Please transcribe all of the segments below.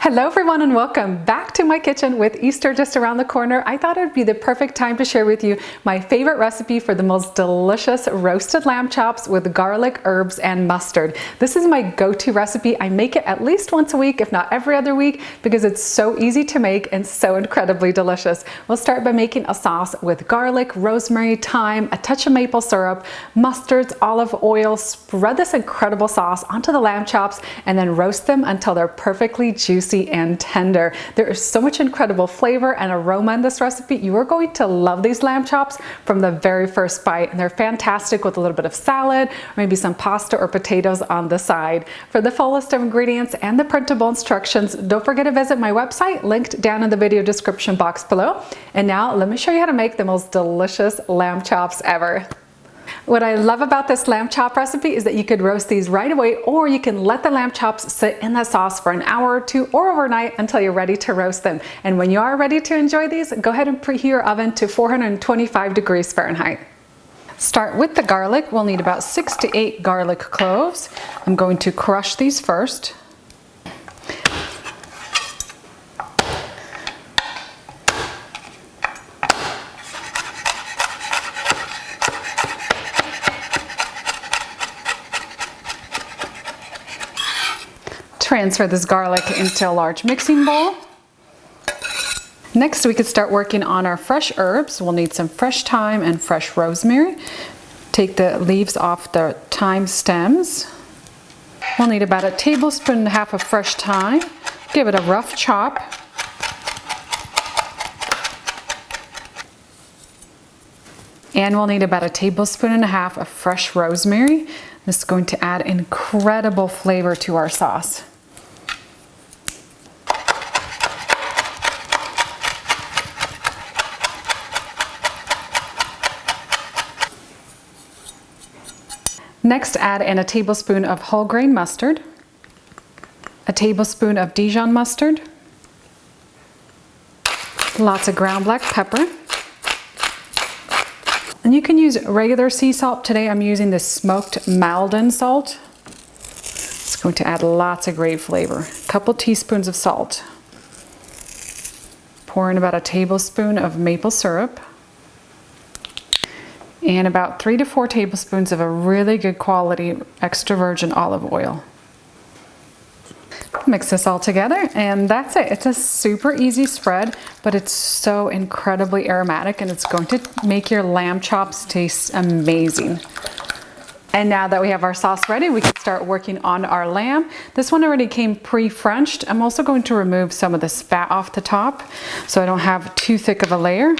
Hello everyone and welcome back to my kitchen. With Easter just around the corner, I thought it would be the perfect time to share with you my favorite recipe for the most delicious roasted lamb chops with garlic, herbs, and mustard. This is my go-to recipe. I make it at least once a week, if not every other week, because it's so easy to make and so incredibly delicious. We'll start by making a sauce with garlic, rosemary, thyme, a touch of maple syrup, mustards, olive oil. Spread this incredible sauce onto the lamb chops and then roast them until they're perfectly juicy and tender. There is so much incredible flavor and aroma in this recipe. You are going to love these lamb chops from the very first bite, and they're fantastic with a little bit of salad, or maybe some pasta or potatoes on the side. For the full list of ingredients and the printable instructions, don't forget to visit my website linked down in the video description box below. And now let me show you how to make the most delicious lamb chops ever. What I love about this lamb chop recipe is that you could roast these right away, or you can let the lamb chops sit in the sauce for an hour or two or overnight until you're ready to roast them. And when you are ready to enjoy these, go ahead and preheat your oven to 425 degrees Fahrenheit. Start with the garlic. We'll need about 6 to 8 garlic cloves. I'm going to crush these first. Transfer this garlic into a large mixing bowl. Next, we could start working on our fresh herbs. We'll need some fresh thyme and fresh rosemary. Take the leaves off the thyme stems. We'll need about 1.5 tablespoons of fresh thyme. Give it a rough chop. And we'll need about 1.5 tablespoons of fresh rosemary. This is going to add incredible flavor to our sauce. Next, add in 1 tablespoon of whole grain mustard, 1 tablespoon of Dijon mustard, lots of ground black pepper. And you can use regular sea salt. Today I'm using the smoked Maldon salt. It's going to add lots of great flavor. A couple teaspoons of salt. Pour in about 1 tablespoon of maple syrup. And about 3 to 4 tablespoons of a really good quality extra virgin olive oil. Mix this all together and that's it. It's a super easy spread, but it's so incredibly aromatic and it's going to make your lamb chops taste amazing. And now that we have our sauce ready, we can start working on our lamb. This one already came pre-Frenched. I'm also going to remove some of this fat off the top so I don't have too thick of a layer.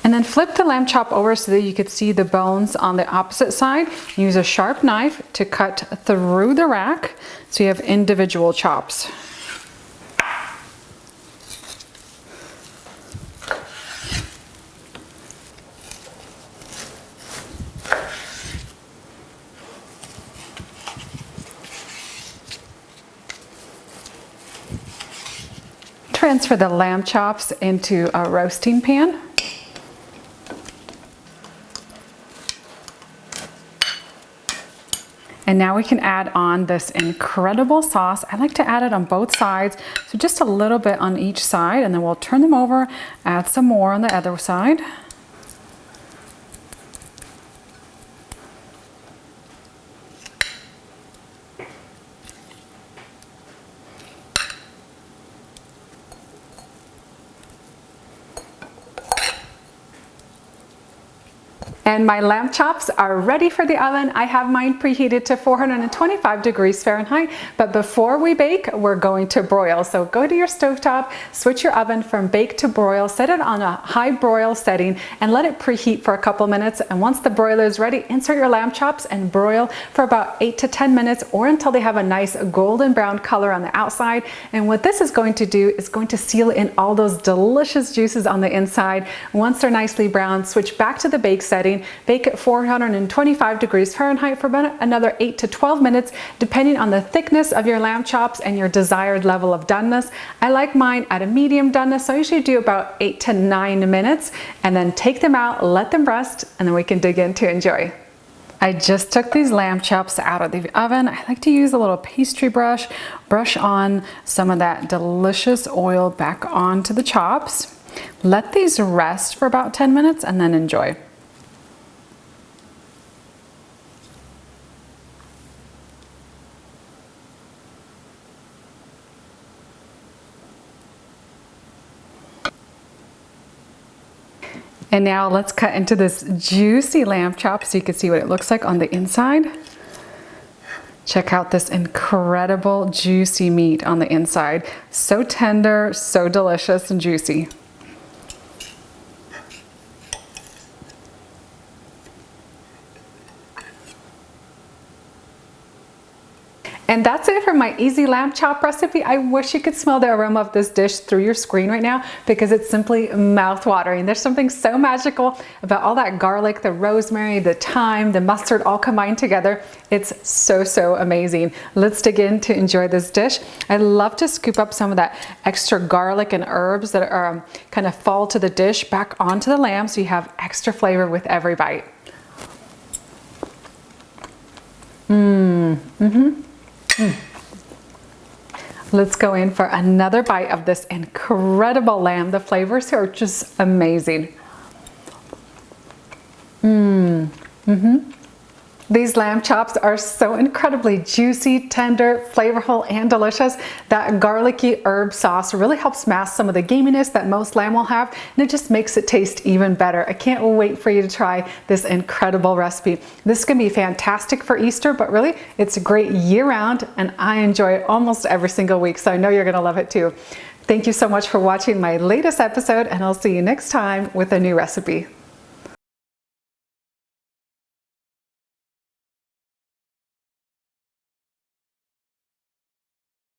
And then flip the lamb chop over so that you could see the bones on the opposite side. Use a sharp knife to cut through the rack so you have individual chops. Transfer the lamb chops into a roasting pan. And now we can add on this incredible sauce. I like to add it on both sides, so just a little bit on each side, and then we'll turn them over, add some more on the other side. And my lamb chops are ready for the oven. I have mine preheated to 425 degrees Fahrenheit, but before we bake, we're going to broil. So go to your stovetop, switch your oven from bake to broil, set it on a high broil setting, and let it preheat for a couple minutes. And once the broiler is ready, insert your lamb chops and broil for about 8 to 10 minutes or until they have a nice golden brown color on the outside. And what this is going to do is going to seal in all those delicious juices on the inside. Once they're nicely browned, switch back to the bake side setting. Bake at 425 degrees Fahrenheit for about another 8 to 12 minutes, depending on the thickness of your lamb chops and your desired level of doneness. I like mine at a medium doneness, so I usually do about 8 to 9 minutes, and then take them out, let them rest, and then we can dig in to enjoy. I just took these lamb chops out of the oven. I like to use a little pastry brush on some of that delicious oil back onto the chops. Let these rest for about 10 minutes and then enjoy. And now let's cut into this juicy lamb chop so you can see what it looks like on the inside. Check out this incredible juicy meat on the inside. So tender, so delicious and juicy. And that's it for my easy lamb chop recipe. I wish you could smell the aroma of this dish through your screen right now because it's simply mouth-watering. There's something so magical about all that garlic, the rosemary, the thyme, the mustard all combined together. It's so, so amazing. Let's dig in to enjoy this dish. I love to scoop up some of that extra garlic and herbs that are kind of fall to the dish back onto the lamb so you have extra flavor with every bite. Let's go in for another bite of this incredible lamb. The flavors are just amazing. These lamb chops are so incredibly juicy, tender, flavorful, and delicious. That garlicky herb sauce really helps mask some of the gaminess that most lamb will have, and it just makes it taste even better. I can't wait for you to try this incredible recipe. This can be fantastic for Easter, but really it's great year-round, and I enjoy it almost every single week, so I know you're gonna love it too. Thank you so much for watching my latest episode, and I'll see you next time with a new recipe.